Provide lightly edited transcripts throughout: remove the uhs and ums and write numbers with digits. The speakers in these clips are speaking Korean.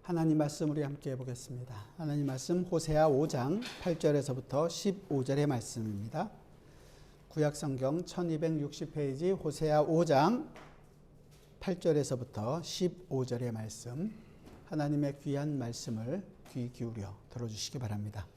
하나님 말씀 우리 함께 보겠습니다. 하나님 말씀 호세아 5장 8절에서부터 15절의 말씀입니다. 구약성경 1260페이지 호세아 5장 8절에서부터 15절의 말씀, 하나님의 귀한 말씀을 귀 기울여 들어주시기 바랍니다.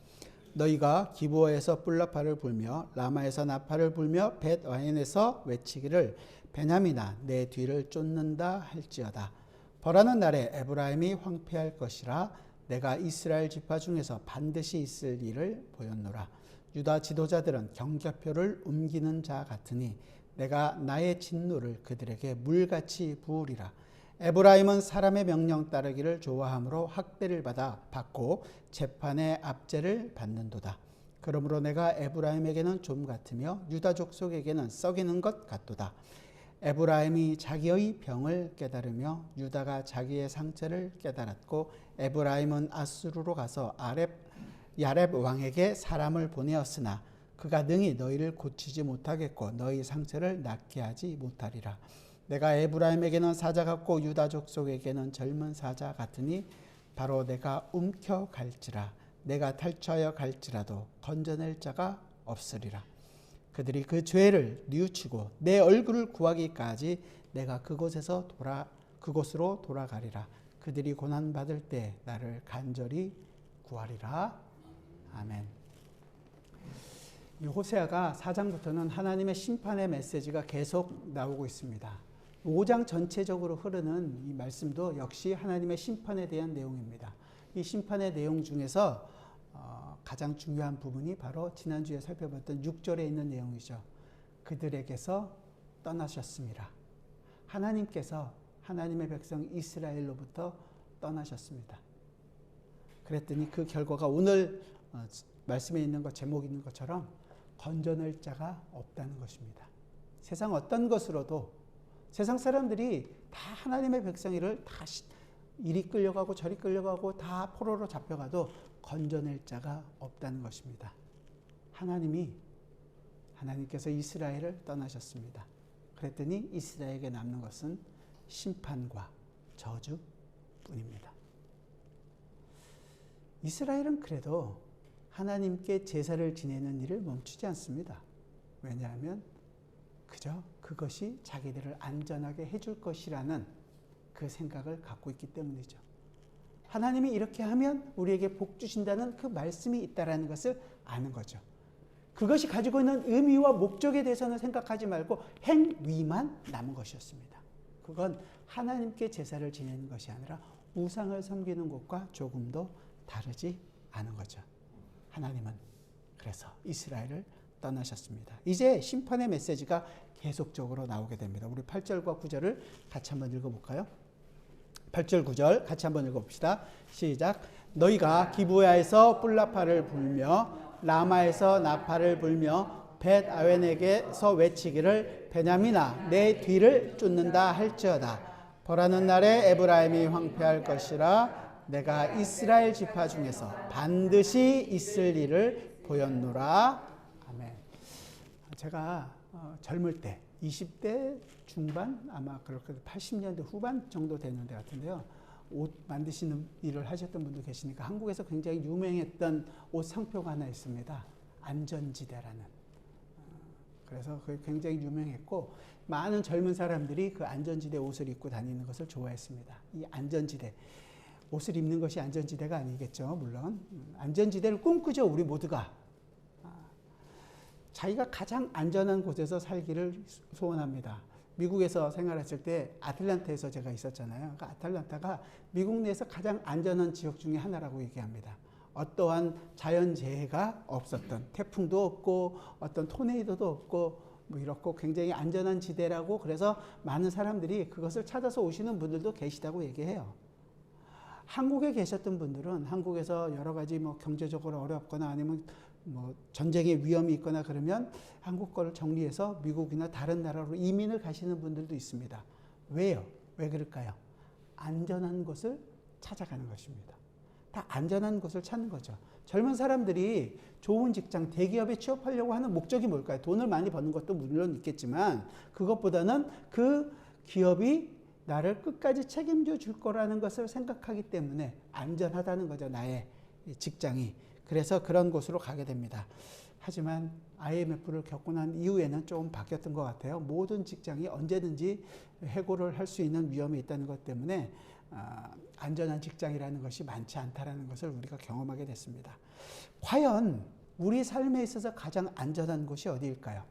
너희가 기브어에서 뿔라파를 불며 라마에서 나팔을 불며 벳아웬에서 외치기를 베냐민아 내 뒤를 쫓는다 할지어다. 벌하는 날에 에브라임이 황폐할 것이라. 내가 이스라엘 지파 중에서 반드시 있을 일을 보였노라. 유다 지도자들은 경계표를 옮기는 자 같으니 내가 나의 진노를 그들에게 물같이 부으리라. 에브라임은 사람의 명령 따르기를 좋아하므로 학대를 받고 재판의 압제를 받는도다. 그러므로 내가 에브라임에게는 좀 같으며 유다 족속에게는 썩이는 것 같도다. 에브라임이 자기의 병을 깨달으며 유다가 자기의 상처를 깨달았고, 에브라임은 아수르로 가서 야렙 왕에게 사람을 보내었으나 그가 능히 너희를 고치지 못하겠고 너희 상처를 낫게 하지 못하리라. 내가 에브라임에게는 사자 같고 유다 족속에게는 젊은 사자 같으니 바로 내가 움켜갈지라. 내가 탈취하여 갈지라도 건져낼 자가 없으리라. 그들이 그 죄를 뉘우치고 내 얼굴을 구하기까지 내가 그곳으로 돌아가리라. 그들이 고난받을 때 나를 간절히 구하리라. 아멘. 이 호세아가 4장부터는 하나님의 심판의 메시지가 계속 나오고 있습니다. 5장 전체적으로 흐르는 이 말씀도 역시 하나님의 심판에 대한 내용입니다. 이 심판의 내용 중에서 가장 중요한 부분이 바로 지난주에 살펴봤던 6절에 있는 내용이죠. 그들에게서 떠나셨습니다. 하나님께서 하나님의 백성 이스라엘로부터 떠나셨습니다. 그랬더니 그 결과가 오늘 말씀에 있는 것, 제목에 있는 것처럼 건져낼 자가 없다는 것입니다. 세상 어떤 것으로도 세상 사람들이 다 하나님의 백성이를 다 이리 끌려가고 저리 끌려가고 다 포로로 잡혀가도 건져낼 자가 없다는 것입니다. 하나님께서 이스라엘을 떠나셨습니다. 그랬더니 이스라엘에게 남는 것은 심판과 저주뿐입니다. 이스라엘은 그래도 하나님께 제사를 지내는 일을 멈추지 않습니다. 왜냐하면 그저 그것이 자기들을 안전하게 해줄 것이라는 그 생각을 갖고 있기 때문이죠. 하나님이 이렇게 하면 우리에게 복 주신다는 그 말씀이 있다는 것을 아는 거죠. 그것이 가지고 있는 의미와 목적에 대해서는 생각하지 말고 행위만 남은 것이었습니다. 그건 하나님께 제사를 지내는 것이 아니라 우상을 섬기는 것과 조금도 다르지 않은 거죠. 하나님은 그래서 이스라엘을 떠나셨습니다. 이제 심판의 메시지가 계속적으로 나오게 됩니다. 우리 8절과 9절을 같이 한번 읽어볼까요? 8절 9절 같이 한번 읽어봅시다. 시작. 너희가 기브야에서 뿔라파를 불며 라마에서 나팔을 불며 벳아웬에게서 외치기를 베냐민아 내 뒤를 쫓는다 할지어다. 벌하는 날에 에브라임이 황폐할 것이라. 내가 이스라엘 지파 중에서 반드시 있을 일을 보였노라. 아멘. 제가 젊을 때 20대 중반, 아마 그렇게 80년대 후반 정도 되는 데 같은데요. 옷 만드시는 일을 하셨던 분도 계시니까 한국에서 굉장히 유명했던 옷 상표가 하나 있습니다. 안전지대라는. 그래서 그게 굉장히 유명했고 많은 젊은 사람들이 그 안전지대 옷을 입고 다니는 것을 좋아했습니다. 이 안전지대. 옷을 입는 것이 안전지대가 아니겠죠. 물론 안전지대를 꿈꾸죠. 우리 모두가. 자기가 가장 안전한 곳에서 살기를 소원합니다. 미국에서 생활했을 때 아틀란타에서 제가 있었잖아요. 그 아틀란타가 미국 내에서 가장 안전한 지역 중에 하나라고 얘기합니다. 어떠한 자연재해가 없었던, 태풍도 없고 어떤 토네이도도 없고 뭐 이렇고 굉장히 안전한 지대라고, 그래서 많은 사람들이 그것을 찾아서 오시는 분들도 계시다고 얘기해요. 한국에 계셨던 분들은 한국에서 여러 가지 뭐 경제적으로 어렵거나 아니면 뭐 전쟁의 위험이 있거나 그러면 한국 거를 정리해서 미국이나 다른 나라로 이민을 가시는 분들도 있습니다. 왜요? 왜 그럴까요? 안전한 곳을 찾아가는 것입니다. 다 안전한 곳을 찾는 거죠. 젊은 사람들이 좋은 직장, 대기업에 취업하려고 하는 목적이 뭘까요? 돈을 많이 버는 것도 물론 있겠지만 그것보다는 그 기업이 나를 끝까지 책임져 줄 거라는 것을 생각하기 때문에 안전하다는 거죠. 나의 직장이. 그래서 그런 곳으로 가게 됩니다. 하지만 IMF를 겪고 난 이후에는 조금 바뀌었던 것 같아요. 모든 직장이 언제든지 해고를 할 수 있는 위험이 있다는 것 때문에 안전한 직장이라는 것이 많지 않다는 것을 우리가 경험하게 됐습니다. 과연 우리 삶에 있어서 가장 안전한 곳이 어디일까요?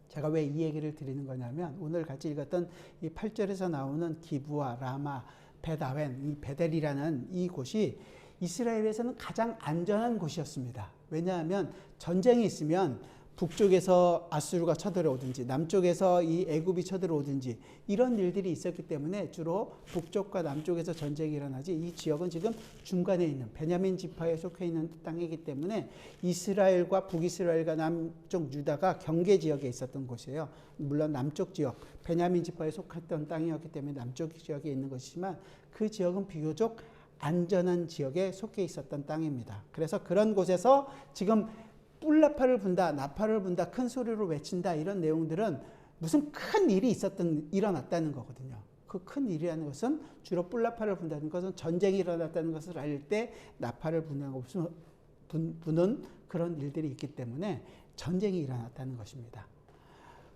제가 왜 이 얘기를 드리는 거냐면 오늘 같이 읽었던 이 8절에서 나오는 기브와 라마, 벳아웬, 이 베델이라는 이 곳이 이스라엘에서는 가장 안전한 곳이었습니다. 왜냐하면 전쟁이 있으면 북쪽에서 아수르가 쳐들어오든지 남쪽에서 이 애굽이 쳐들어오든지 이런 일들이 있었기 때문에 주로 북쪽과 남쪽에서 전쟁이 일어나지, 이 지역은 지금 중간에 있는 베냐민 지파에 속해 있는 땅이기 때문에 이스라엘과 북이스라엘과 남쪽 유다가 경계 지역에 있었던 곳이에요. 물론 남쪽 지역 베냐민 지파에 속했던 땅이었기 때문에 남쪽 지역에 있는 것이지만 그 지역은 비교적 안전한 지역에 속해 있었던 땅입니다. 그래서 그런 곳에서 지금 뿔나팔을 분다, 나팔을 분다, 큰 소리로 외친다, 이런 내용들은 무슨 큰 일이 일어났다는 거거든요. 그 큰 일이라는 것은 주로 뿔나팔을 분다는 것은 전쟁이 일어났다는 것을 알릴 때 나팔을 부는 그런 일들이 있기 때문에 전쟁이 일어났다는 것입니다.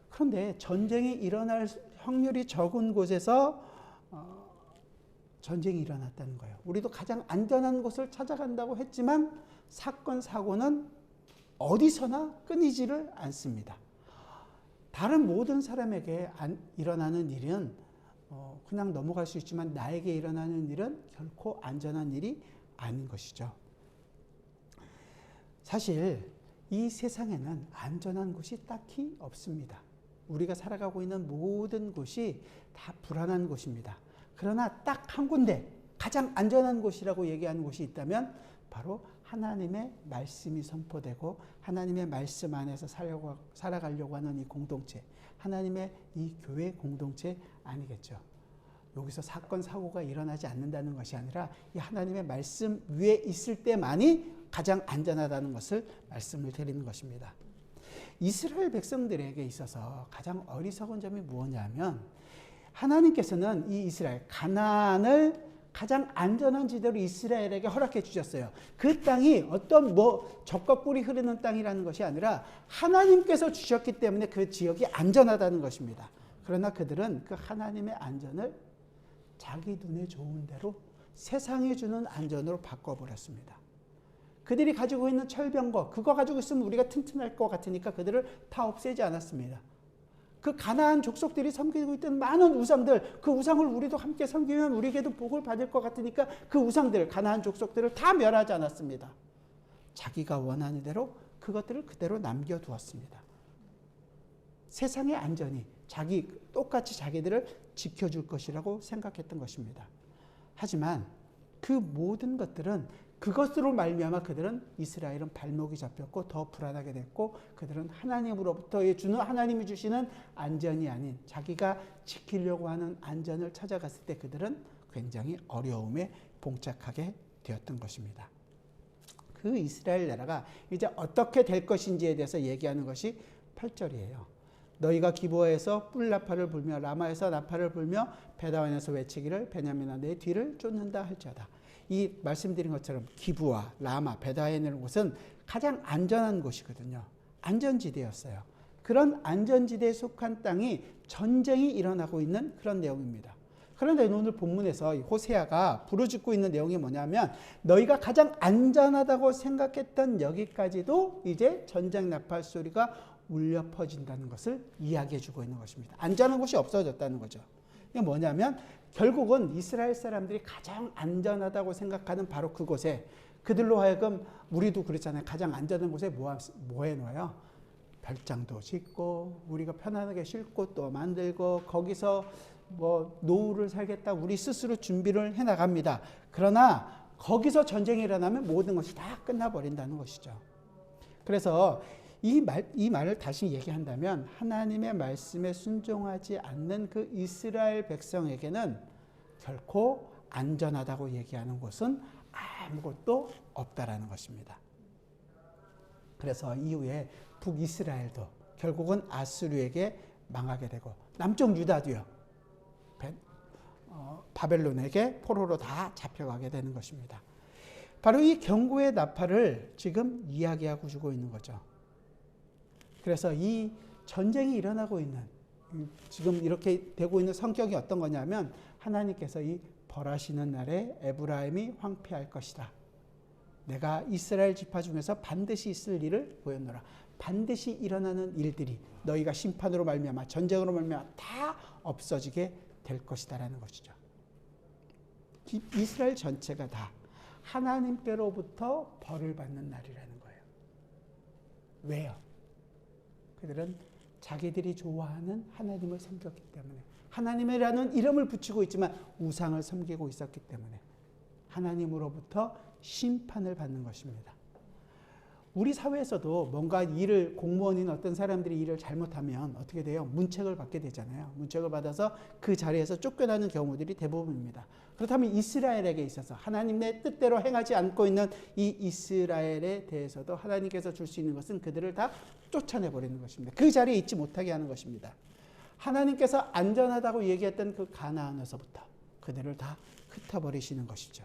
그런데 전쟁이 일어날 확률이 적은 곳에서 전쟁이 일어났다는 거예요. 우리도 가장 안전한 곳을 찾아간다고 했지만 사건, 사고는 어디서나 끊이지를 않습니다. 다른 모든 사람에게 일어나는 일은 그냥 넘어갈 수 있지만 나에게 일어나는 일은 결코 안전한 일이 아닌 것이죠. 사실 이 세상에는 안전한 곳이 딱히 없습니다. 우리가 살아가고 있는 모든 곳이 다 불안한 곳입니다. 그러나 딱 한 군데 가장 안전한 곳이라고 얘기하는 곳이 있다면 바로 하나님의 말씀이 선포되고 하나님의 말씀 안에서 살아가려고 하는 이 공동체, 하나님의 이 교회 공동체 아니겠죠. 여기서 사건, 사고가 일어나지 않는다는 것이 아니라 이 하나님의 말씀 위에 있을 때만이 가장 안전하다는 것을 말씀을 드리는 것입니다. 이스라엘 백성들에게 있어서 가장 어리석은 점이 무엇이냐면 하나님께서는 이 이스라엘, 가나안을 가장 안전한 지대로 이스라엘에게 허락해 주셨어요. 그 땅이 어떤 적과 꿀이 흐르는 땅이라는 것이 아니라 하나님께서 주셨기 때문에 그 지역이 안전하다는 것입니다. 그러나 그들은 그 하나님의 안전을 자기 눈에 좋은 대로 세상이 주는 안전으로 바꿔버렸습니다. 그들이 가지고 있는 철병거, 그거 가지고 있으면 우리가 튼튼할 것 같으니까 그들을 다 없애지 않았습니다. 그 가나안 족속들이 섬기고 있던 많은 우상들, 그 우상을 우리도 함께 섬기면 우리에게도 복을 받을 것 같으니까 그 우상들, 가나안 족속들을 다 멸하지 않았습니다. 자기가 원하는 대로 그것들을 그대로 남겨두었습니다. 세상의 안전이 똑같이 자기들을 지켜줄 것이라고 생각했던 것입니다. 하지만 그 모든 것들은 그것으로 말미암아 그들은 이스라엘은 발목이 잡혔고 더 불안하게 됐고 그들은 하나님으로부터 주는 하나님이 주시는 안전이 아닌 자기가 지키려고 하는 안전을 찾아갔을 때 그들은 굉장히 어려움에 봉착하게 되었던 것입니다. 그 이스라엘 나라가 이제 어떻게 될 것인지에 대해서 얘기하는 것이 8절이에요. 너희가 기브아에서 뿔나팔을 불며 라마에서 나팔을 불며 벳아웬에서 외치기를 베냐민아 내 뒤를 쫓는다 할지어다. 이 말씀드린 것처럼 기브아, 라마, 벳아웬이라는 곳은 가장 안전한 곳이거든요. 안전지대였어요. 그런 안전지대에 속한 땅이 전쟁이 일어나고 있는 그런 내용입니다. 그런데 오늘 본문에서 호세아가 부르짖고 있는 내용이 뭐냐면 너희가 가장 안전하다고 생각했던 여기까지도 이제 전쟁 나팔 소리가 울려 퍼진다는 것을 이야기해 주고 있는 것입니다. 안전한 곳이 없어졌다는 거죠. 이게 뭐냐면 결국은 이스라엘 사람들이 가장 안전하다고 생각하는 바로 그곳에 그들로 하여금 우리도 그렇잖아요. 가장 안전한 곳에 뭐 해놓아요? 별장도 짓고 우리가 편안하게 쉴 곳도 만들고 거기서 노후를 살겠다 우리 스스로 준비를 해나갑니다. 그러나 거기서 전쟁이 일어나면 모든 것이 다 끝나버린다는 것이죠. 그래서 이 말을 다시 얘기한다면 하나님의 말씀에 순종하지 않는 그 이스라엘 백성에게는 결코 안전하다고 얘기하는 곳은 아무것도 없다라는 것입니다. 그래서 이후에 북이스라엘도 결국은 아수르에게 망하게 되고 남쪽 유다도요. 바벨론에게 포로로 다 잡혀가게 되는 것입니다. 바로 이 경고의 나팔을 지금 이야기하고 주고 있는 거죠. 그래서 이 전쟁이 일어나고 있는, 지금 이렇게 되고 있는 성격이 어떤 거냐면, 하나님께서 이 벌하시는 날에 에브라임이 황폐할 것이다. 내가 이스라엘 지파 중에서 반드시 있을 일을 보였노라. 반드시 일어나는 일들이 너희가 심판으로 말미암아 전쟁으로 말미암아 다 없어지게 될 것이다라는 것이죠. 이스라엘 전체가 다 하나님께로부터 벌을 받는 날이라는 거예요. 왜요? 그들은 자기들이 좋아하는 하나님을 섬겼기 때문에, 하나님이라는 이름을 붙이고 있지만 우상을 섬기고 있었기 때문에 하나님으로부터 심판을 받는 것입니다. 우리 사회에서도 뭔가 일을, 공무원인 어떤 사람들이 일을 잘못하면 어떻게 돼요? 문책을 받게 되잖아요. 문책을 받아서 그 자리에서 쫓겨나는 경우들이 대부분입니다. 그렇다면 이스라엘에게 있어서 하나님의 뜻대로 행하지 않고 있는 이 이스라엘에 대해서도 하나님께서 줄 수 있는 것은 그들을 다 쫓아내버리는 것입니다. 그 자리에 있지 못하게 하는 것입니다. 하나님께서 안전하다고 얘기했던 그 가나안에서부터 그들을 다 흩어버리시는 것이죠.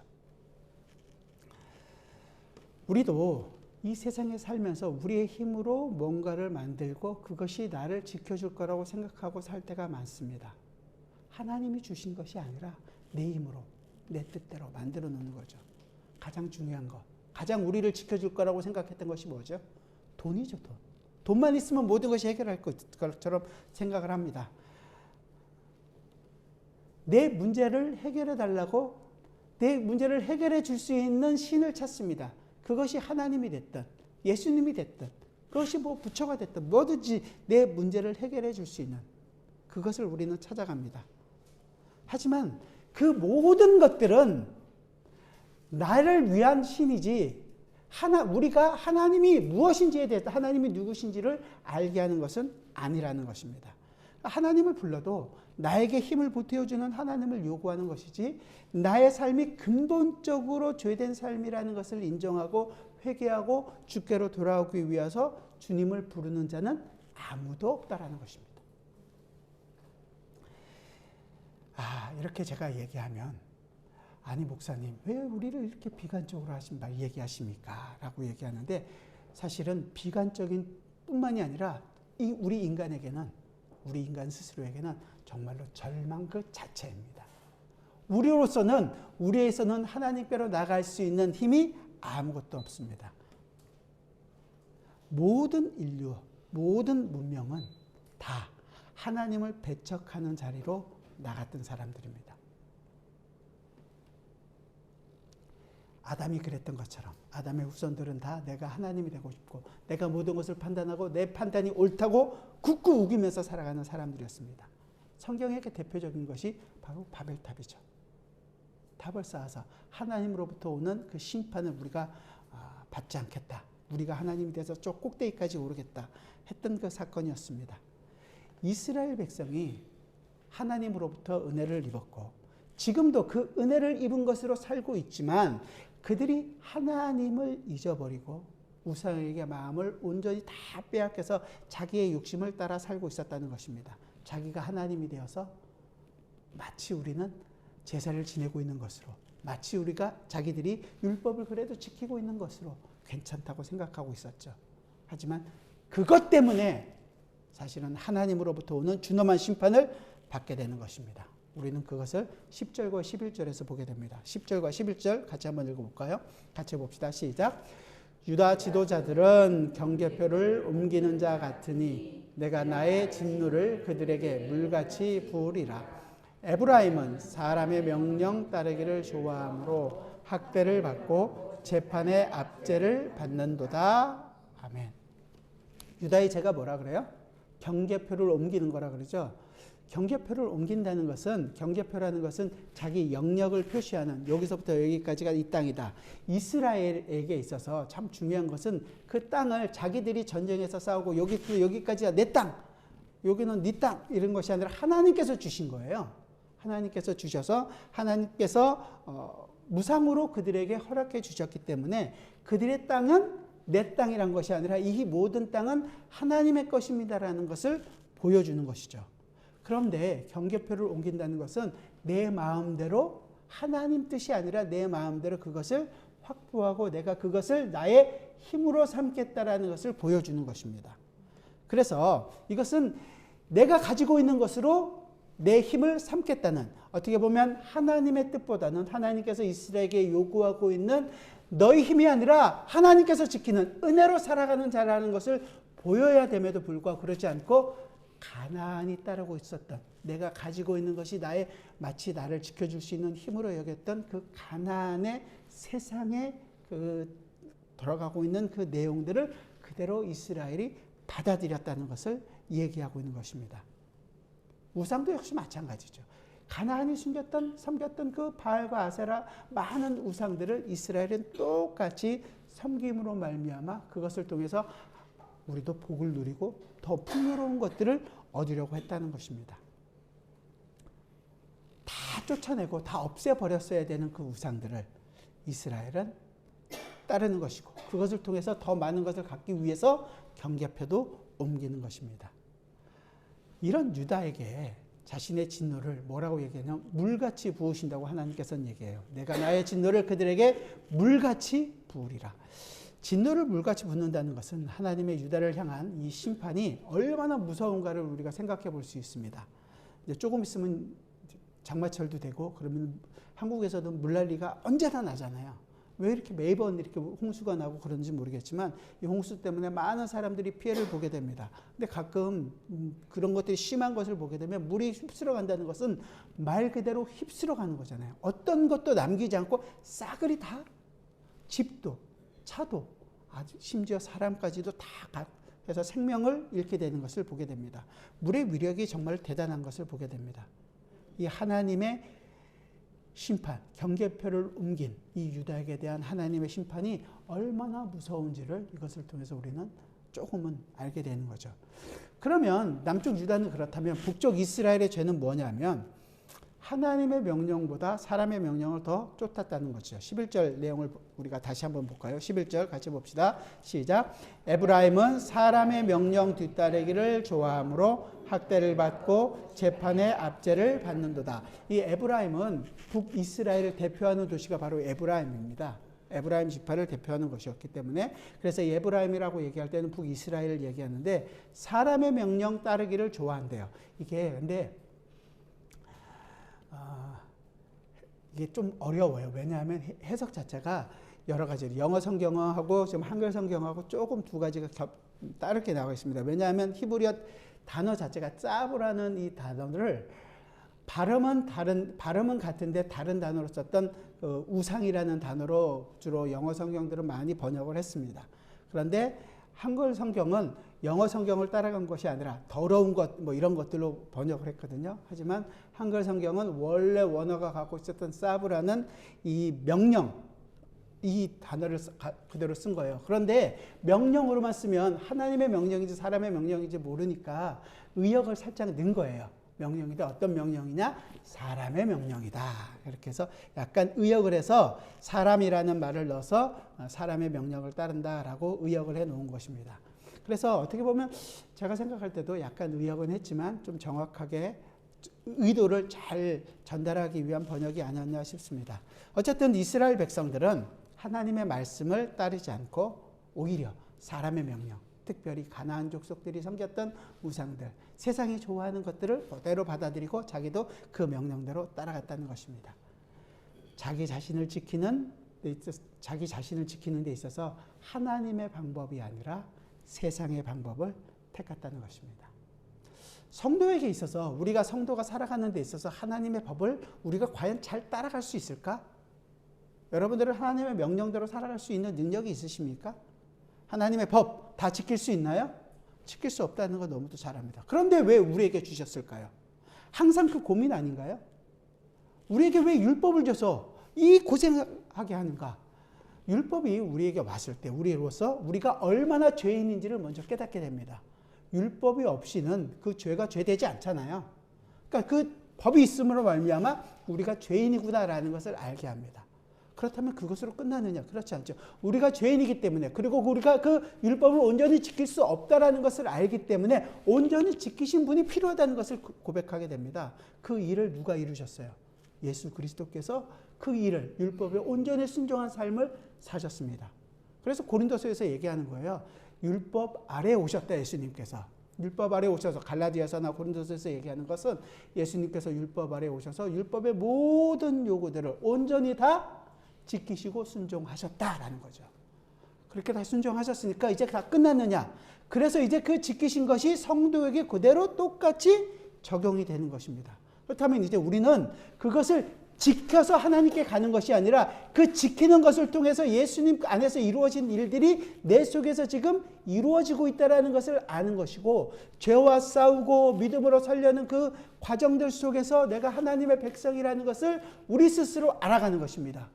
우리도 이 세상에 살면서 우리의 힘으로 뭔가를 만들고 그것이 나를 지켜줄 거라고 생각하고 살 때가 많습니다. 하나님이 주신 것이 아니라 내 힘으로, 내 뜻대로 만들어 놓는 거죠. 가장 중요한 것, 가장 우리를 지켜줄 거라고 생각했던 것이 뭐죠? 돈이죠, 돈. 돈만 있으면 모든 것이 해결할 것처럼 생각을 합니다. 내 문제를 해결해 달라고, 내 문제를 해결해 줄 수 있는 신을 찾습니다. 그것이 하나님이 됐든 예수님이 됐든 그것이 뭐 부처가 됐든 뭐든지 내 문제를 해결해 줄 수 있는 그것을 우리는 찾아갑니다. 하지만 그 모든 것들은 나를 위한 신이지, 우리가 하나님이 무엇인지에 대해서, 하나님이 누구신지를 알게 하는 것은 아니라는 것입니다. 하나님을 불러도 나에게 힘을 보태어주는 하나님을 요구하는 것이지, 나의 삶이 근본적으로 죄된 삶이라는 것을 인정하고 회개하고 주께로 돌아오기 위해서 주님을 부르는 자는 아무도 없다라는 것입니다. 이렇게 제가 얘기하면, 아니 목사님 왜 우리를 이렇게 비관적으로 얘기하십니까? 라고 얘기하는데, 사실은 비관적인 뿐만이 아니라 우리 인간에게는, 우리 인간 스스로에게는 정말로 절망 그 자체입니다. 우리에서는 하나님께로 나갈 수 있는 힘이 아무것도 없습니다. 모든 인류, 모든 문명은 다 하나님을 배척하는 자리로 나갔던 사람들입니다. 아담이 그랬던 것처럼 아담의 후손들은 다 내가 하나님이 되고 싶고 내가 모든 것을 판단하고 내 판단이 옳다고 굳고 우기면서 살아가는 사람들이었습니다. 성경의 대표적인 것이 바로 바벨탑이죠. 탑을 쌓아서 하나님으로부터 오는 그 심판을 우리가 받지 않겠다, 우리가 하나님이 돼서 저 꼭대기까지 오르겠다 했던 그 사건이었습니다. 이스라엘 백성이 하나님으로부터 은혜를 입었고 지금도 그 은혜를 입은 것으로 살고 있지만, 그들이 하나님을 잊어버리고 우상에게 마음을 온전히 다 빼앗겨서 자기의 욕심을 따라 살고 있었다는 것입니다. 자기가 하나님이 되어서 마치 우리는 제사를 지내고 있는 것으로, 마치 우리가 자기들이 율법을 그래도 지키고 있는 것으로 괜찮다고 생각하고 있었죠. 하지만 그것 때문에 사실은 하나님으로부터 오는 준엄한 심판을 받게 되는 것입니다. 우리는 그것을 10절과 11절에서 보게 됩니다. 10절과 11절 같이 한번 읽어볼까요? 같이 봅시다. 시작. 유다 지도자들은 경계표를 옮기는 자 같으니 내가 나의 진노를 그들에게 물같이 부으리라. 에브라임은 사람의 명령 따르기를 좋아하므로 학대를 받고 재판의 압제를 받는도다. 아멘. 유다의 죄가 뭐라 그래요? 경계표를 옮기는 거라 그러죠. 경계표를 옮긴다는 것은, 경계표라는 것은 자기 영역을 표시하는, 여기서부터 여기까지가 이 땅이다. 이스라엘에게 있어서 참 중요한 것은 그 땅을 자기들이 전쟁에서 싸우고 여기까지가 내 땅, 여기는 네 땅, 이런 것이 아니라 하나님께서 주신 거예요. 하나님께서 주셔서 하나님께서 무상으로 그들에게 허락해 주셨기 때문에 그들의 땅은 내 땅이란 것이 아니라 이 모든 땅은 하나님의 것입니다라는 것을 보여주는 것이죠. 그런데 경계표를 옮긴다는 것은 내 마음대로 하나님 뜻이 아니라 내 마음대로 그것을 확보하고 내가 그것을 나의 힘으로 삼겠다라는 것을 보여주는 것입니다. 그래서 이것은 내가 가지고 있는 것으로 내 힘을 삼겠다는, 어떻게 보면 하나님의 뜻보다는 하나님께서 이스라엘에게 요구하고 있는 너희 힘이 아니라 하나님께서 지키는 은혜로 살아가는 자라는 것을 보여야 됨에도 불구하고 그러지 않고 가난이 따르고 있었던, 내가 가지고 있는 것이 나의 마치 나를 지켜줄 수 있는 힘으로 여겼던 그 가난의 세상에 돌아가고 있는 그 내용들을 그대로 이스라엘이 받아들였다는 것을 얘기하고 있는 것입니다. 우상도 역시 마찬가지죠. 가나안이 섬겼던 그 바알과 아세라 많은 우상들을 이스라엘은 똑같이 섬김으로 말미암아 그것을 통해서 우리도 복을 누리고 더 풍요로운 것들을 얻으려고 했다는 것입니다. 다 쫓아내고 다 없애버렸어야 되는 그 우상들을 이스라엘은 따르는 것이고 그것을 통해서 더 많은 것을 갖기 위해서 경계표도 옮기는 것입니다. 이런 유다에게 자신의 진노를 뭐라고 얘기하냐면 물같이 부으신다고 하나님께서는 얘기해요. 내가 나의 진노를 그들에게 물같이 부으리라. 진노를 물같이 붓는다는 것은 하나님의 유다를 향한 이 심판이 얼마나 무서운가를 우리가 생각해 볼 수 있습니다. 이제 조금 있으면 장마철도 되고 그러면 한국에서도 물난리가 언제나 나잖아요. 왜 이렇게 매번 이렇게 홍수가 나고 그런지 모르겠지만 이 홍수 때문에 많은 사람들이 피해를 보게 됩니다. 근데 가끔 그런 것들이 심한 것을 보게 되면 물이 휩쓸어 간다는 것은 말 그대로 휩쓸어 가는 거잖아요. 어떤 것도 남기지 않고 싸그리 다 집도 차도 아주 심지어 사람까지도 다 해서 생명을 잃게 되는 것을 보게 됩니다. 물의 위력이 정말 대단한 것을 보게 됩니다. 이 하나님의 심판, 경계표를 옮긴 이 유다에게 대한 하나님의 심판이 얼마나 무서운지를 이것을 통해서 우리는 조금은 알게 되는 거죠. 그러면 남쪽 유다는 그렇다면 북쪽 이스라엘의 죄는 뭐냐면 하나님의 명령보다 사람의 명령을 더 쫓았다는 거죠. 11절 내용을 우리가 다시 한번 볼까요? 11절 같이 봅시다. 시작. 에브라임은 사람의 명령 뒤따르기를 좋아하므로 학대를 받고 재판의 압제를 받는도다. 이 에브라임은 북이스라엘을 대표하는 도시가 바로 에브라임입니다. 에브라임 지파를 대표하는 것이었기 때문에 그래서 이 에브라임이라고 얘기할 때는 북이스라엘을 얘기하는데 사람의 명령 따르기를 좋아한대요. 이게 좀 어려워요. 왜냐하면 해석 자체가 여러 가지 영어 성경하고 지금 한글 성경하고 조금 두 가지가 다르게 나와 있습니다. 왜냐하면 히브리어 단어 자체가 짜브라는 이 단어를 발음은 같은데 다른 단어로 썼던 우상이라는 단어로 주로 영어 성경들은 많이 번역을 했습니다. 그런데 한글 성경은 영어 성경을 따라간 것이 아니라 더러운 것 뭐 이런 것들로 번역을 했거든요. 하지만 한글 성경은 원래 원어가 갖고 있었던 사브라는 이 명령, 이 단어를 그대로 쓴 거예요. 그런데 명령으로만 쓰면 하나님의 명령인지 사람의 명령인지 모르니까 의역을 살짝 넣은 거예요. 명령이다. 어떤 명령이냐? 사람의 명령이다. 이렇게 해서 약간 의역을 해서 사람이라는 말을 넣어서 사람의 명령을 따른다라고 의역을 해 놓은 것입니다. 그래서 어떻게 보면 제가 생각할 때도 약간 의역은 했지만 좀 정확하게 의도를 잘 전달하기 위한 번역이 아니었나 싶습니다. 어쨌든 이스라엘 백성들은 하나님의 말씀을 따르지 않고 오히려 사람의 명령, 특별히 가나안 족속들이 섬겼던 우상들, 세상이 좋아하는 것들을 그대로 받아들이고 자기도 그 명령대로 따라갔다는 것입니다. 자기 자신을 지키는 데 있어서 하나님의 방법이 아니라 세상의 방법을 택했다는 것입니다. 성도에게 있어서 우리가 성도가 살아가는 데 있어서 하나님의 법을 우리가 과연 잘 따라갈 수 있을까? 여러분들은 하나님의 명령대로 살아갈 수 있는 능력이 있으십니까? 하나님의 법 다 지킬 수 있나요? 지킬 수 없다는 거 너무도 잘 압니다. 그런데 왜 우리에게 주셨을까요? 항상 그 고민 아닌가요? 우리에게 왜 율법을 줘서 이 고생하게 하는가? 율법이 우리에게 왔을 때 우리로서 우리가 얼마나 죄인인지를 먼저 깨닫게 됩니다. 율법이 없이는 그 죄가 죄되지 않잖아요. 그러니까 그 법이 있음으로 말미암아 우리가 죄인이구나라는 것을 알게 합니다. 그렇다면 그것으로 끝나느냐? 그렇지 않죠. 우리가 죄인이기 때문에, 그리고 우리가 그 율법을 온전히 지킬 수 없다라는 것을 알기 때문에 온전히 지키신 분이 필요하다는 것을 고백하게 됩니다. 그 일을 누가 이루셨어요? 예수 그리스도께서 그 일을, 율법에 온전히 순종한 삶을 사셨습니다. 그래서 고린도서에서 얘기하는 거예요. 율법 아래에 오셨다, 예수님께서. 율법 아래에 오셔서, 갈라디아서나 고린도서에서 얘기하는 것은 예수님께서 율법 아래에 오셔서 율법의 모든 요구들을 온전히 다 지키시고 순종하셨다라는 거죠. 그렇게 다 순종하셨으니까 이제 다 끝났느냐? 그래서 이제 그 지키신 것이 성도에게 그대로 똑같이 적용이 되는 것입니다. 그렇다면 이제 우리는 그것을 지켜서 하나님께 가는 것이 아니라 그 지키는 것을 통해서 예수님 안에서 이루어진 일들이 내 속에서 지금 이루어지고 있다는 것을 아는 것이고, 죄와 싸우고 믿음으로 살려는 그 과정들 속에서 내가 하나님의 백성이라는 것을 우리 스스로 알아가는 것입니다.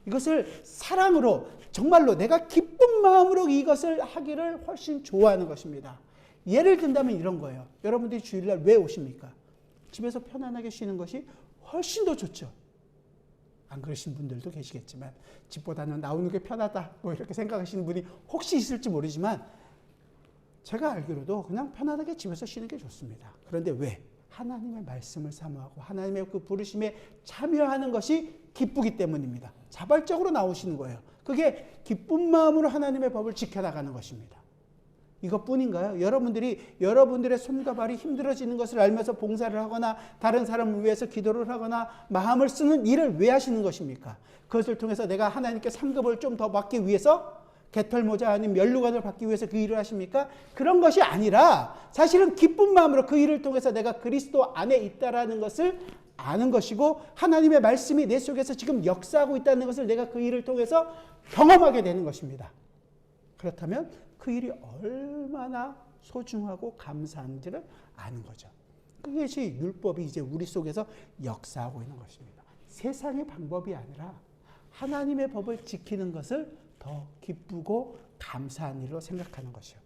이것을 사랑으로, 정말로 내가 기쁜 마음으로 이것을 하기를 훨씬 좋아하는 것입니다. 예를 든다면 이런 거예요. 여러분들이 주일날 왜 오십니까? 집에서 편안하게 쉬는 것이 훨씬 더 좋죠. 안 그러신 분들도 계시겠지만, 집보다는 나오는 게 편하다, 뭐 이렇게 생각하시는 분이 혹시 있을지 모르지만, 제가 알기로도 그냥 편안하게 집에서 쉬는 게 좋습니다. 그런데 왜? 하나님의 말씀을 사모하고 하나님의 그 부르심에 참여하는 것이 기쁘기 때문입니다. 자발적으로 나오시는 거예요. 그게 기쁜 마음으로 하나님의 법을 지켜나가는 것입니다. 이것뿐인가요? 여러분들이 여러분들의 손과 발이 힘들어지는 것을 알면서 봉사를 하거나 다른 사람을 위해서 기도를 하거나 마음을 쓰는 일을 왜 하시는 것입니까? 그것을 통해서 내가 하나님께 상급을 좀 더 받기 위해서, 개털모자 아닌 면류관을 받기 위해서 그 일을 하십니까? 그런 것이 아니라 사실은 기쁜 마음으로 그 일을 통해서 내가 그리스도 안에 있다라는 것을 아는 것이고, 하나님의 말씀이 내 속에서 지금 역사하고 있다는 것을 내가 그 일을 통해서 경험하게 되는 것입니다. 그렇다면 그 일이 얼마나 소중하고 감사한지를 아는 거죠. 그것이 율법이 이제 우리 속에서 역사하고 있는 것입니다. 세상의 방법이 아니라 하나님의 법을 지키는 것을 더 기쁘고 감사한 일로 생각하는 것이요.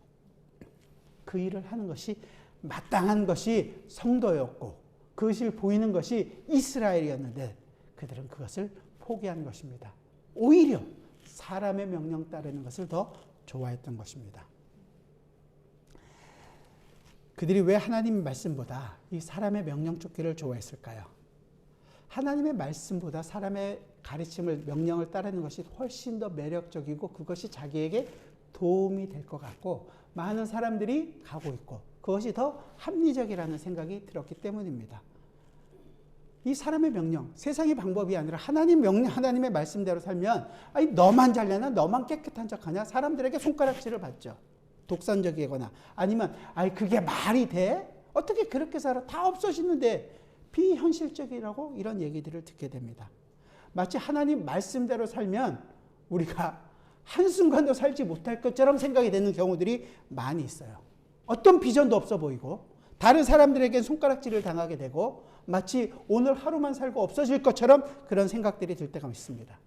그 일을 하는 것이 마땅한 것이 성도였고, 그것을 보이는 것이 이스라엘이었는데 그들은 그것을 포기한 것입니다. 오히려 사람의 명령 따르는 것을 더 좋아했던 것입니다. 그들이 왜 하나님 말씀보다 이 사람의 명령 쫓기를 좋아했을까요? 하나님의 말씀보다 사람의 가르침을, 명령을 따르는 것이 훨씬 더 매력적이고 그것이 자기에게 도움이 될 것 같고 많은 사람들이 가고 있고 그것이 더 합리적이라는 생각이 들었기 때문입니다. 이 사람의 명령, 세상의 방법이 아니라 하나님 명령, 하나님의 말씀대로 살면, 아니 너만 잘나나, 너만 깨끗한 척하냐, 사람들에게 손가락질을 받죠. 독선적이거나 아니면 아니 그게 말이 돼? 어떻게 그렇게 살아? 다 없어지는데, 비현실적이라고 이런 얘기들을 듣게 됩니다. 마치 하나님 말씀대로 살면 우리가 한순간도 살지 못할 것처럼 생각이 되는 경우들이 많이 있어요. 어떤 비전도 없어 보이고 다른 사람들에게 손가락질을 당하게 되고 마치 오늘 하루만 살고 없어질 것처럼 그런 생각들이 들 때가 있습니다.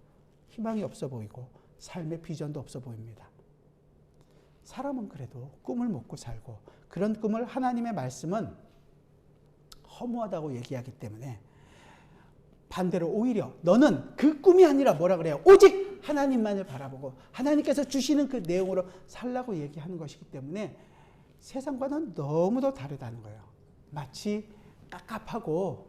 희망이 없어 보이고 삶의 비전도 없어 보입니다. 사람은 그래도 꿈을 먹고 살고, 그런 꿈을 하나님의 말씀은 허무하다고 얘기하기 때문에 반대로 오히려 너는 그 꿈이 아니라 뭐라 그래요? 오직 하나님만을 바라보고 하나님께서 주시는 그 내용으로 살라고 얘기하는 것이기 때문에 세상과는 너무도 다르다는 거예요. 마치 깝깝하고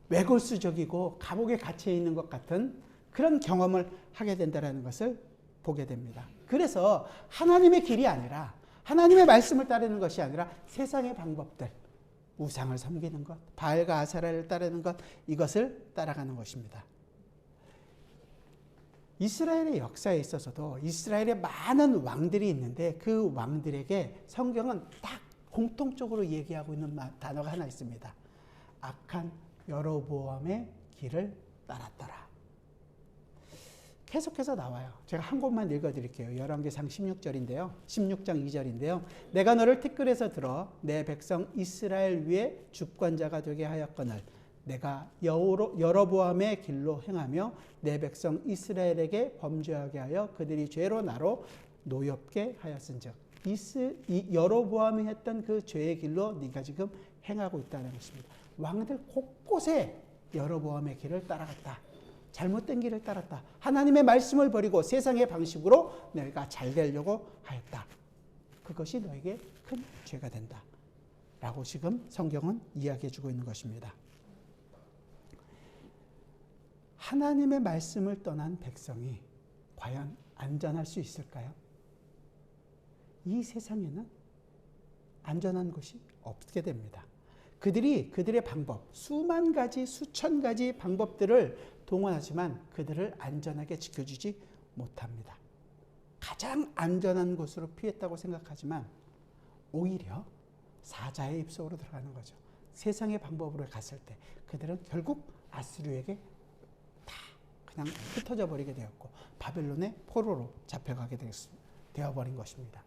외골수적이고 감옥에 갇혀 있는 것 같은 그런 경험을 하게 된다는 것을 보게 됩니다. 그래서 하나님의 길이 아니라, 하나님의 말씀을 따르는 것이 아니라 세상의 방법들, 우상을 섬기는 것, 바알과 아세라를 따르는 것, 이것을 따라가는 것입니다. 이스라엘의 역사에 있어서도 이스라엘에 많은 왕들이 있는데 그 왕들에게 성경은 딱 공통적으로 얘기하고 있는 단어가 하나 있습니다. 악한 여로보암의 길을 따랐더라. 계속해서 나와요. 제가 한 곳만 읽어드릴게요. 열왕기상 16절인데요. 16장 2절인데요. 내가 너를 티끌에서 들어 내 백성 이스라엘 위에 주권자가 되게 하였거늘 내가 여로보암의 길로 행하며 내 백성 이스라엘에게 범죄하게 하여 그들이 죄로 나로 노엽게 하였은즉, 여로보암이 했던 그 죄의 길로 네가 지금 행하고 있다는 것입니다. 왕들 곳곳에 여로보암의 길을 따라갔다. 잘못된 길을 따랐다. 하나님의 말씀을 버리고 세상의 방식으로 너희가 잘 되려고 하였다. 그것이 너에게 큰 죄가 된다. 라고 지금 성경은 이야기해 주고 있는 것입니다. 하나님의 말씀을 떠난 백성이 과연 안전할 수 있을까요? 이 세상에는 안전한 것이 없게 됩니다. 그들의 방법, 수만 가지, 수천 가지 방법들을 동원하지만 그들을 안전하게 지켜주지 못합니다. 가장 안전한 곳으로 피했다고 생각하지만 오히려 사자의 입속으로 들어가는 거죠. 세상의 방법으로 갔을 때 그들은 결국 아수르에게 다 그냥 흩어져 버리게 되었고 바벨론의 포로로 잡혀가게 되어버린 것입니다.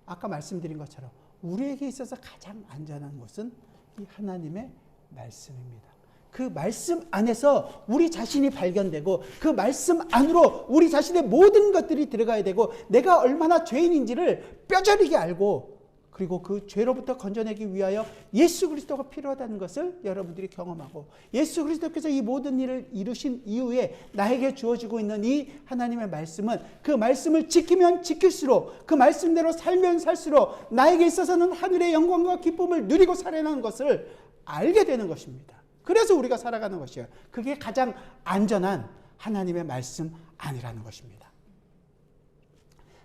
아까 말씀드린 것처럼 우리에게 있어서 가장 안전한 곳은 이 하나님의 말씀입니다. 그 말씀 안에서 우리 자신이 발견되고 그 말씀 안으로 우리 자신의 모든 것들이 들어가야 되고 내가 얼마나 죄인인지를 뼈저리게 알고 그리고 그 죄로부터 건져내기 위하여 예수 그리스도가 필요하다는 것을 여러분들이 경험하고 예수 그리스도께서 이 모든 일을 이루신 이후에 나에게 주어지고 있는 이 하나님의 말씀은 그 말씀을 지키면 지킬수록 그 말씀대로 살면 살수록 나에게 있어서는 하늘의 영광과 기쁨을 누리고 살아나는 것을 알게 되는 것입니다. 그래서 우리가 살아가는 것이에요. 그게 가장 안전한 하나님의 말씀 안이라는 것입니다.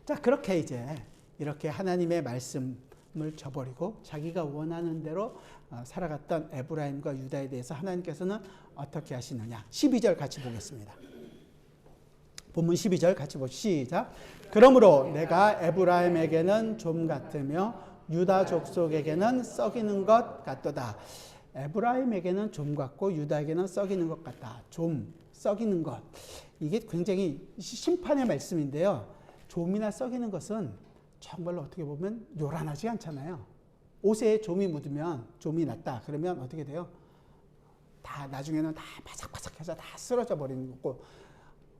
자, 그렇게 이제 이렇게 하나님의 말씀을 저버리고 자기가 원하는 대로 살아갔던 에브라임과 유다에 대해서 하나님께서는 어떻게 하시느냐. 12절 같이 보겠습니다. 본문 12절 같이 보시죠. 시작. 그러므로 내가 에브라임에게는 좀 같으며 유다 족속에게는 썩이는 것 같도다. 에브라임에게는 좀 같고 유다에게는 썩이는 것 같다. 좀, 썩이는 것. 이게 굉장히 심판의 말씀인데요. 좀이나 썩이는 것은 정말로 어떻게 보면 요란하지 않잖아요. 옷에 좀이 묻으면 좀이 났다. 그러면 어떻게 돼요? 다 나중에는 다 바삭바삭해서 다 쓰러져 버리는 거고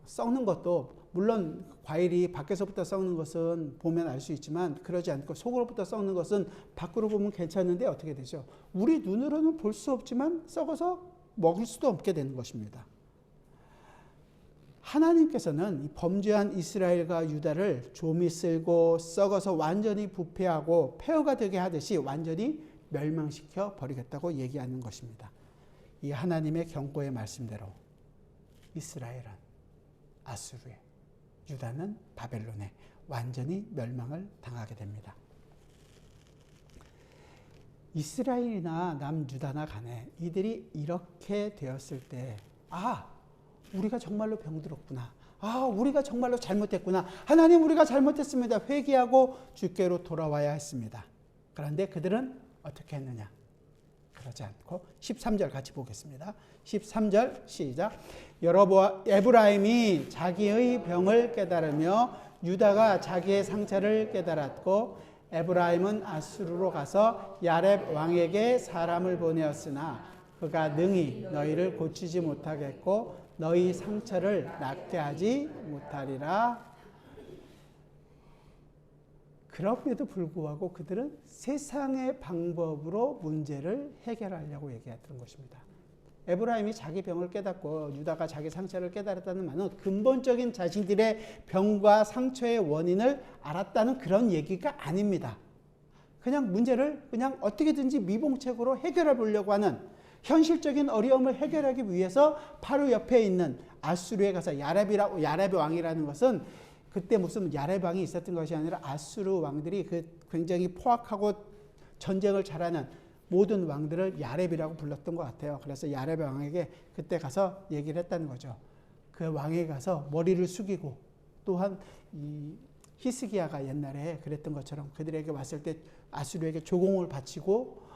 썩는 것도 물론 과일이 밖에서부터 썩는 것은 보면 알 수 있지만 그러지 않고 속으로부터 썩는 것은 밖으로 보면 괜찮은데 어떻게 되죠? 우리 눈으로는 볼 수 없지만 썩어서 먹을 수도 없게 되는 것입니다. 하나님께서는 이 범죄한 이스라엘과 유다를 좀이 쓸고 썩어서 완전히 부패하고 폐허가 되게 하듯이 완전히 멸망시켜 버리겠다고 얘기하는 것입니다. 이 하나님의 경고의 말씀대로 이스라엘은 아수르에, 유다는 바벨론에 완전히 멸망을 당하게 됩니다. 이스라엘이나 남유다나 간에 이들이 이렇게 되었을 때 우리가 정말로 병들었구나. 우리가 정말로 잘못했구나. 하나님 우리가 잘못했습니다. 회개하고 주께로 돌아와야 했습니다. 그런데 그들은 어떻게 했느냐? 그러지 않고 13절 같이 보겠습니다. 13절 시작. 에브라임이 자기의 병을 깨달으며 유다가 자기의 상처를 깨달았고 에브라임은 아수르로 가서 야렙 왕에게 사람을 보내었으나 그가 능히 너희를 고치지 못하겠고 너희 상처를 낫게 하지 못하리라. 그럼에도 불구하고 그들은 세상의 방법으로 문제를 해결하려고 얘기했던 것입니다. 에브라임이 자기 병을 깨닫고 유다가 자기 상처를 깨달았다는 말은 근본적인 자신들의 병과 상처의 원인을 알았다는 그런 얘기가 아닙니다. 그냥 문제를 그냥 어떻게든지 미봉책으로 해결해 보려고 하는 현실적인 어려움을 해결하기 위해서 바로 옆에 있는 아수르에 가서 야렙 왕이라는 것은 그때 무슨 야렙 왕이 있었던 것이 아니라 아수르 왕들이 굉장히 포악하고 전쟁을 잘하는 모든 왕들을 야렙이라고 불렀던 것 같아요. 그래서 야렙 왕에게 그때 가서 얘기를 했다는 거죠. 그 왕에게 가서 머리를 숙이고 또한 이 히스기야가 옛날에 그랬던 것처럼 그들에게 왔을 때 아수르에게 조공을 바치고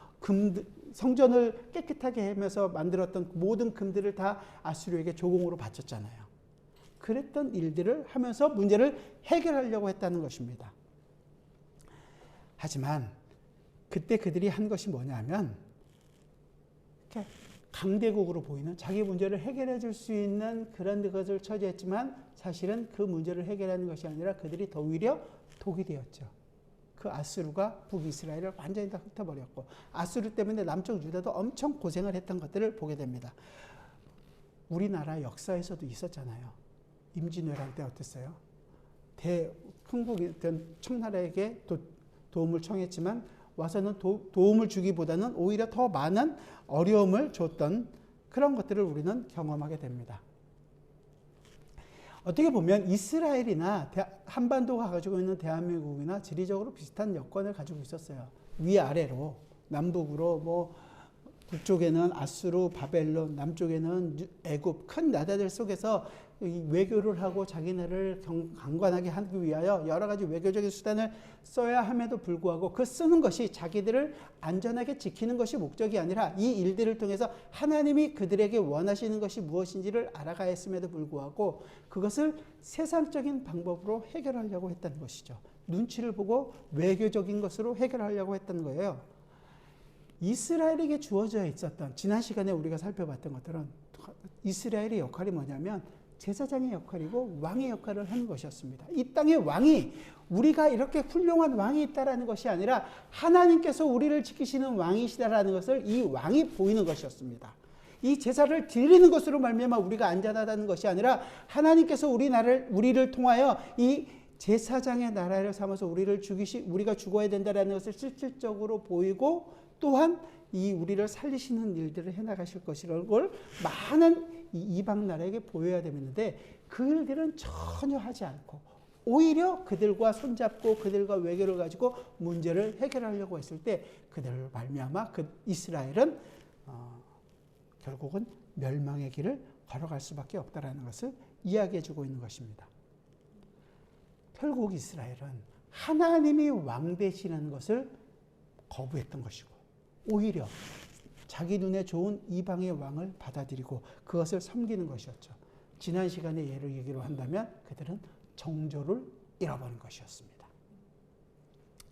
성전을 깨끗하게 하면서 만들었던 모든 금들을 다 아수르에게 조공으로 바쳤잖아요. 그랬던 일들을 하면서 문제를 해결하려고 했다는 것입니다. 하지만 그때 그들이 한 것이 뭐냐면 이렇게 강대국으로 보이는 자기 문제를 해결해 줄 수 있는 그런 것을 처지했지만 사실은 그 문제를 해결하는 것이 아니라 그들이 더 오히려 독이 되었죠. 그 아수르가 북이스라엘을 완전히 다 흩어버렸고 아수르 때문에 남쪽 유다도 엄청 고생을 했던 것들을 보게 됩니다. 우리나라 역사에서도 있었잖아요. 임진왜란 때 어땠어요? 흥국이던 청나라에게 도움을 청했지만 와서는 도움을 주기보다는 오히려 더 많은 어려움을 줬던 그런 것들을 우리는 경험하게 됩니다. 어떻게 보면 이스라엘이나 한반도가 가지고 있는 대한민국이나 지리적으로 비슷한 여건을 가지고 있었어요. 위아래로 남북으로 뭐 북쪽에는 아수르, 바벨론, 남쪽에는 애굽, 큰 나라들 속에서 외교를 하고 자기네를 강관하게 하기 위하여 여러 가지 외교적인 수단을 써야 함에도 불구하고 그 쓰는 것이 자기들을 안전하게 지키는 것이 목적이 아니라 이 일들을 통해서 하나님이 그들에게 원하시는 것이 무엇인지를 알아가야 했음에도 불구하고 그것을 세상적인 방법으로 해결하려고 했다는 것이죠. 눈치를 보고 외교적인 것으로 해결하려고 했다는 거예요. 이스라엘에게 주어져 있었던 지난 시간에 우리가 살펴봤던 것들은 이스라엘의 역할이 뭐냐면 제사장의 역할이고 왕의 역할을 하는 것이었습니다. 이 땅의 왕이 우리가 이렇게 훌륭한 왕이 있다라는 것이 아니라 하나님께서 우리를 지키시는 왕이시다라는 것을 이 왕이 보이는 것이었습니다. 이 제사를 드리는 것으로 말미암아 우리가 안전하다는 것이 아니라 하나님께서 우리를 통하여 이 제사장의 나라를 삼아서 우리가 죽어야 된다라는 것을 실질적으로 보이고 또한 이 우리를 살리시는 일들을 해나가실 것이라는 걸 많은 이방 나라에게 보여야 되는데 그 일들은 전혀 하지 않고 오히려 그들과 손잡고 그들과 외교를 가지고 문제를 해결하려고 했을 때 그들을 말미암아 이스라엘은 결국은 멸망의 길을 걸어갈 수밖에 없다라는 것을 이야기해주고 있는 것입니다. 결국 이스라엘은 하나님이 왕 되시는 것을 거부했던 것이고 오히려 자기 눈에 좋은 이방의 왕을 받아들이고 그것을 섬기는 것이었죠. 지난 시간에 얘기로 한다면 그들은 정조를 잃어버린 것이었습니다.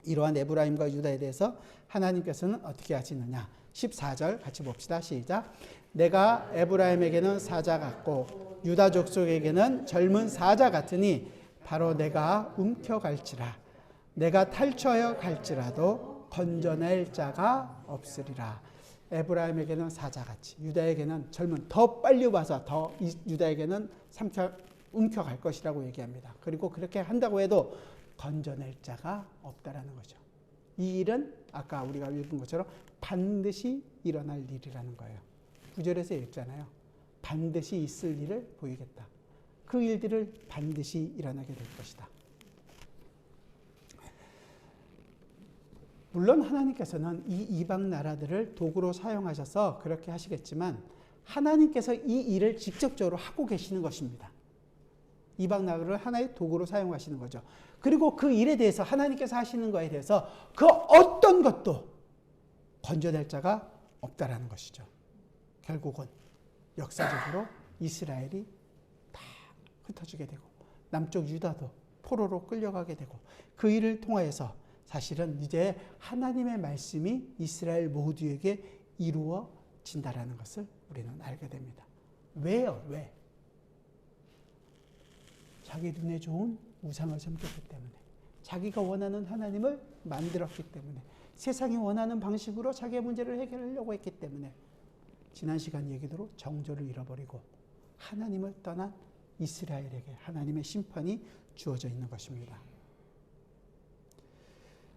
이러한 에브라임과 유다에 대해서 하나님께서는 어떻게 하시느냐. 14절 같이 봅시다. 시작. 내가 에브라임에게는 사자 같고 유다 족속에게는 젊은 사자 같으니 바로 내가 움켜갈지라. 내가 탈취하여 갈지라도 건져낼 자가 없으리라. 에브라임에게는 사자같이 유다에게는 더 빨리 와서 더 유다에게는 움켜갈 것이라고 얘기합니다. 그리고 그렇게 한다고 해도 건져낼 자가 없다라는 거죠. 이 일은 아까 우리가 읽은 것처럼 반드시 일어날 일이라는 거예요. 9절에서 읽잖아요. 반드시 있을 일을 보이겠다. 그 일들을 반드시 일어나게 될 것이다. 물론 하나님께서는 이 이방 나라들을 도구로 사용하셔서 그렇게 하시겠지만 하나님께서 이 일을 직접적으로 하고 계시는 것입니다. 이방 나라를 하나의 도구로 사용하시는 거죠. 그리고 그 일에 대해서 하나님께서 하시는 것에 대해서 그 어떤 것도 건져낼 자가 없다라는 것이죠. 결국은 역사적으로 이스라엘이 다 흩어지게 되고 남쪽 유다도 포로로 끌려가게 되고 그 일을 통하여서 사실은 이제 하나님의 말씀이 이스라엘 모두에게 이루어진다라는 것을 우리는 알게 됩니다. 왜요? 왜? 자기 눈에 좋은 우상을 섬겼기 때문에 자기가 원하는 하나님을 만들었기 때문에 세상이 원하는 방식으로 자기의 문제를 해결하려고 했기 때문에 지난 시간 얘기대로 정조를 잃어버리고 하나님을 떠난 이스라엘에게 하나님의 심판이 주어져 있는 것입니다.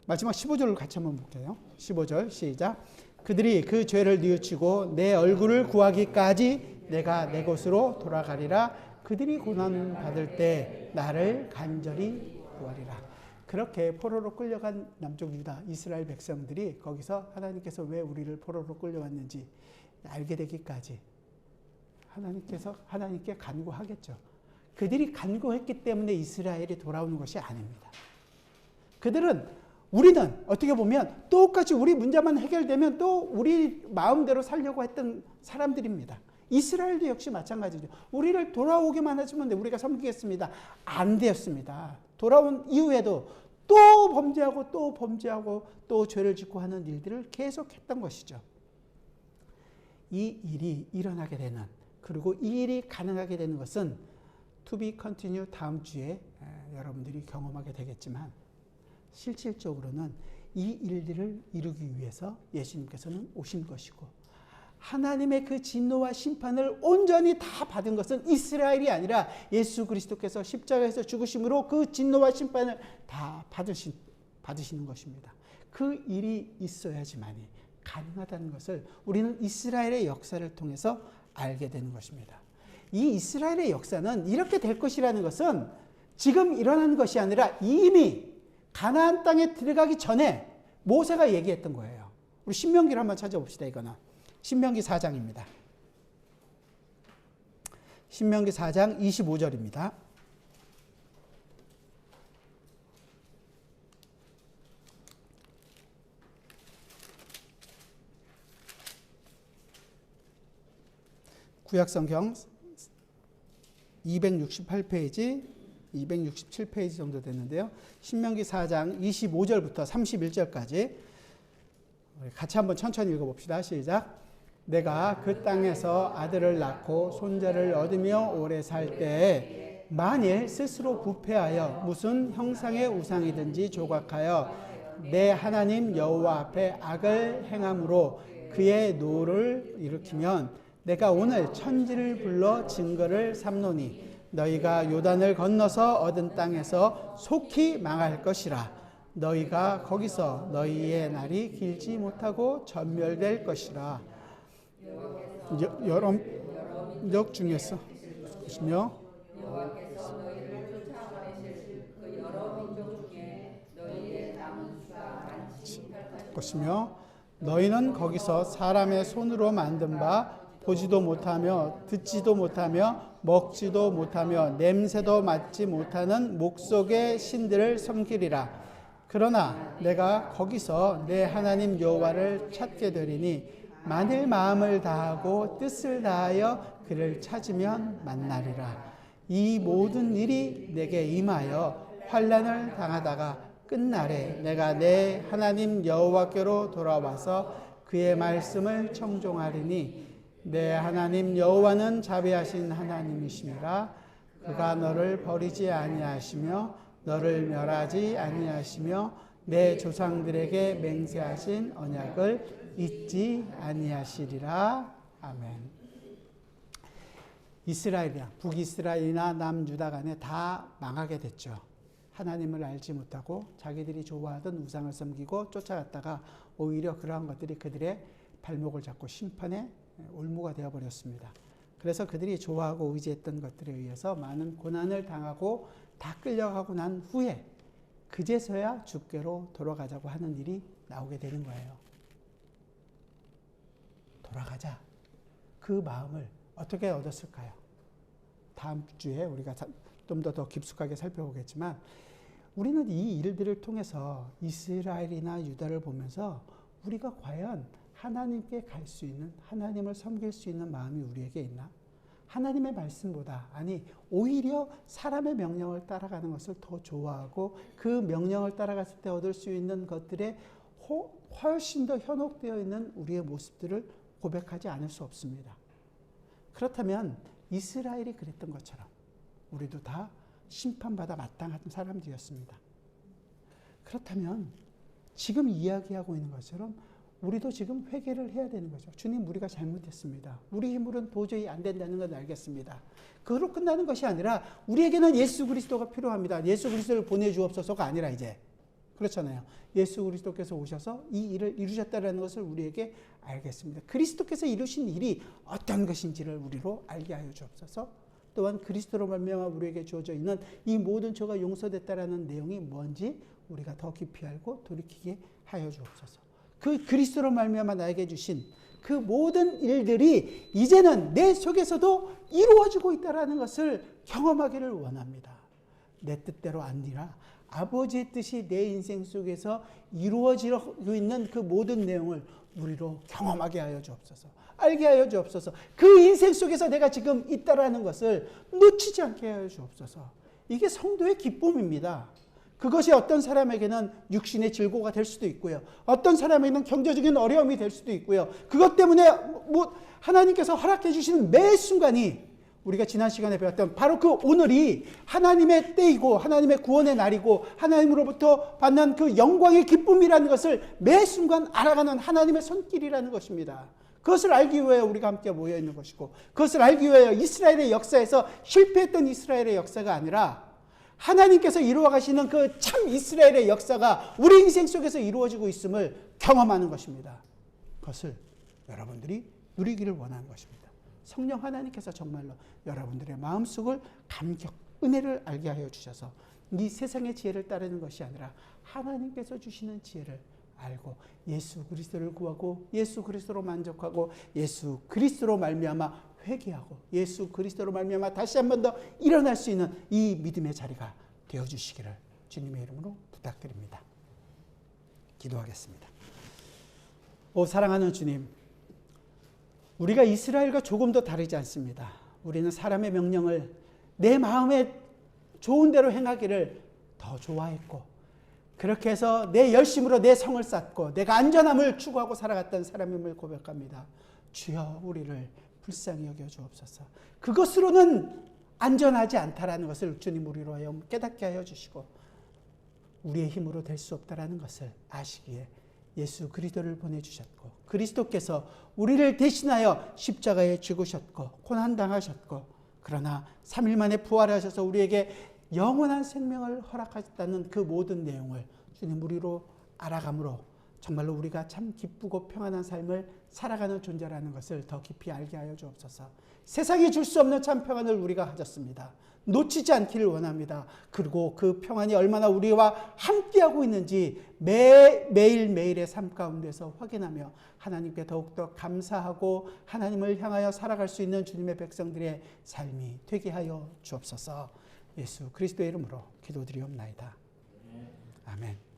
마지막 15절을 같이 한번 볼게요. 15절 시작. 그들이 그 죄를 뉘우치고 내 얼굴을 구하기까지 내가 내 곳으로 돌아가리라. 그들이 고난받을 때 나를 간절히 구하리라. 그렇게 포로로 끌려간 남쪽 유다 이스라엘 백성들이 거기서 하나님께서 왜 우리를 포로로 끌려왔는지 알게 되기까지 하나님께 간구하겠죠. 그들이 간구했기 때문에 이스라엘이 돌아오는 것이 아닙니다. 우리는 어떻게 보면 똑같이 우리 문제만 해결되면 또 우리 마음대로 살려고 했던 사람들입니다. 이스라엘도 역시 마찬가지죠. 우리를 돌아오기만 하시면 우리가 섬기겠습니다. 안 되었습니다. 돌아온 이후에도 또 범죄하고 또 죄를 짓고 하는 일들을 계속했던 것이죠. 이 일이 일어나게 되는 그리고 이 일이 가능하게 되는 것은 to be continue 다음 주에 여러분들이 경험하게 되겠지만 실질적으로는 이 일들을 이루기 위해서 예수님께서는 오신 것이고 하나님의 그 진노와 심판을 온전히 다 받은 것은 이스라엘이 아니라 예수 그리스도께서 십자가에서 죽으심으로 그 진노와 심판을 다 받으시는 것입니다. 그 일이 있어야지만이 가능하다는 것을 우리는 이스라엘의 역사를 통해서 알게 되는 것입니다. 이 이스라엘의 역사는 이렇게 될 것이라는 것은 지금 일어나는 것이 아니라 이미 가나안 땅에 들어가기 전에 모세가 얘기했던 거예요. 우리 신명기를 한번 찾아봅시다. 이거는 신명기 4장입니다. 신명기 4장 25절입니다. 구약성경 268페이지, 267페이지 정도 됐는데요. 신명기 4장 25절부터 31절까지 같이 한번 천천히 읽어봅시다. 시작. 내가 그 땅에서 아들을 낳고 손자를 얻으며 오래 살 때에 만일 스스로 부패하여 무슨 형상의 우상이든지 조각하여 내 하나님 여호와 앞에 악을 행함으로 그의 노를 일으키면 내가 오늘 천지를 불러 증거를 삼노니 너희가 요단을 건너서 얻은 땅에서 속히 망할 것이라. 너희가 거기서 너희의 날이 길지 못하고 전멸될 것이라. 여러 민족 중에서 것이며 너희는 거기서 사람의 손으로 만든 바 보지도 못하며 듣지도 못하며 먹지도 못하며 냄새도 맡지 못하는 목속의 신들을 섬기리라. 그러나 내가 거기서 내 하나님 여호와를 찾게 되리니 만일 마음을 다하고 뜻을 다하여 그를 찾으면 만나리라. 이 모든 일이 내게 임하여 환난을 당하다가 끝날에 내가 내 하나님 여호와께로 돌아와서 그의 말씀을 청종하리니 내 하나님 여호와는 자비하신 하나님이시니라. 그가 너를 버리지 아니하시며 너를 멸하지 아니하시며 내 조상들에게 맹세하신 언약을 잊지 아니하시리라. 아멘. 이스라엘이나 북이스라엘이나 남유다 간에 다 망하게 됐죠. 하나님을 알지 못하고 자기들이 좋아하던 우상을 섬기고 쫓아갔다가 오히려 그러한 것들이 그들의 발목을 잡고 심판의 올무가 되어버렸습니다. 그래서 그들이 좋아하고 의지했던 것들에 의해서 많은 고난을 당하고 다 끌려가고 난 후에 그제서야 주께로 돌아가자고 하는 일이 나오게 되는 거예요. 돌아가자. 그 마음을 어떻게 얻었을까요? 다음 주에 우리가 좀 더 깊숙하게 살펴보겠지만 우리는 이 일들을 통해서 이스라엘이나 유다를 보면서 우리가 과연 하나님께 갈 수 있는, 하나님을 섬길 수 있는 마음이 우리에게 있나? 하나님의 말씀보다, 아니 오히려 사람의 명령을 따라가는 것을 더 좋아하고 그 명령을 따라갔을 때 얻을 수 있는 것들에 훨씬 더 현혹되어 있는 우리의 모습들을 고백하지 않을 수 없습니다. 그렇다면 이스라엘이 그랬던 것처럼 우리도 다 심판받아 마땅한 사람들이었습니다. 그렇다면 지금 이야기하고 있는 것처럼 우리도 지금 회개를 해야 되는 거죠. 주님, 우리가 잘못했습니다. 우리 힘으로는 도저히 안 된다는 건 알겠습니다. 그걸로 끝나는 것이 아니라 우리에게는 예수 그리스도가 필요합니다. 예수 그리스도를 보내주옵소서가 아니라 이제 그렇잖아요. 예수 그리스도께서 오셔서 이 일을 이루셨다는 것을 우리에게 알겠습니다. 그리스도께서 이루신 일이 어떤 것인지를 우리로 알게 하여 주옵소서. 또한 그리스도로 말미암아 우리에게 주어져 있는 이 모든 죄가 용서됐다라는 내용이 뭔지 우리가 더 깊이 알고 돌이키게 하여 주옵소서. 그 그리스도로 말미암아 나에게 주신 그 모든 일들이 이제는 내 속에서도 이루어지고 있다는 것을 경험하기를 원합니다. 내 뜻대로 아니라 아버지의 뜻이 내 인생 속에서 이루어지고 있는 그 모든 내용을 우리로 경험하게 하여 주옵소서. 알게 하여 주옵소서. 그 인생 속에서 내가 지금 있다라는 것을 놓치지 않게 하여 주옵소서. 이게 성도의 기쁨입니다. 그것이 어떤 사람에게는 육신의 즐거가 될 수도 있고요. 어떤 사람에게는 경제적인 어려움이 될 수도 있고요. 그것 때문에 하나님께서 허락해 주시는 매 순간이 우리가 지난 시간에 배웠던 바로 그 오늘이 하나님의 때이고 하나님의 구원의 날이고 하나님으로부터 받는 그 영광의 기쁨이라는 것을 매 순간 알아가는 하나님의 손길이라는 것입니다. 그것을 알기 위해 우리가 함께 모여 있는 것이고, 그것을 알기 위해 이스라엘의 역사에서 실패했던 이스라엘의 역사가 아니라 하나님께서 이루어 가시는 그 참 이스라엘의 역사가 우리 인생 속에서 이루어지고 있음을 경험하는 것입니다. 그것을 여러분들이 누리기를 원하는 것입니다. 성령 하나님께서 정말로 여러분들의 마음속을 감격, 은혜를 알게 하여 주셔서 이 세상의 지혜를 따르는 것이 아니라 하나님께서 주시는 지혜를 알고 예수 그리스도를 구하고 예수 그리스도로 만족하고 예수 그리스도로 말미암아 회개하고 예수 그리스도로 말미암아 다시 한 번 더 일어날 수 있는 이 믿음의 자리가 되어주시기를 주님의 이름으로 부탁드립니다. 기도하겠습니다. 오 사랑하는 주님, 우리가 이스라엘과 조금도 다르지 않습니다. 우리는 사람의 명령을 내 마음에 좋은 대로 행하기를 더 좋아했고, 그렇게 해서 내 열심으로 내 성을 쌓고 내가 안전함을 추구하고 살아갔던 사람임을 고백합니다. 주여 우리를 불쌍히 여겨 주옵소서. 그것으로는 안전하지 않다라는 것을 주님 우리로 하여 깨닫게 하여 주시고, 우리의 힘으로 될 수 없다라는 것을 아시기에 예수 그리스도를 보내주셨고, 그리스도께서 우리를 대신하여 십자가에 죽으셨고 고난당하셨고, 그러나 3일 만에 부활하셔서 우리에게 영원한 생명을 허락하셨다는 그 모든 내용을 주님 우리로 알아감으로 정말로 우리가 참 기쁘고 평안한 삶을 살아가는 존재라는 것을 더 깊이 알게 하여 주옵소서. 세상이 줄 수 없는 참 평안을 우리가 가졌습니다. 놓치지 않기를 원합니다. 그리고 그 평안이 얼마나 우리와 함께하고 있는지 매일매일의 삶 가운데서 확인하며 하나님께 더욱더 감사하고 하나님을 향하여 살아갈 수 있는 주님의 백성들의 삶이 되게 하여 주옵소서. 예수 그리스도의 이름으로 기도드리옵나이다. 아멘.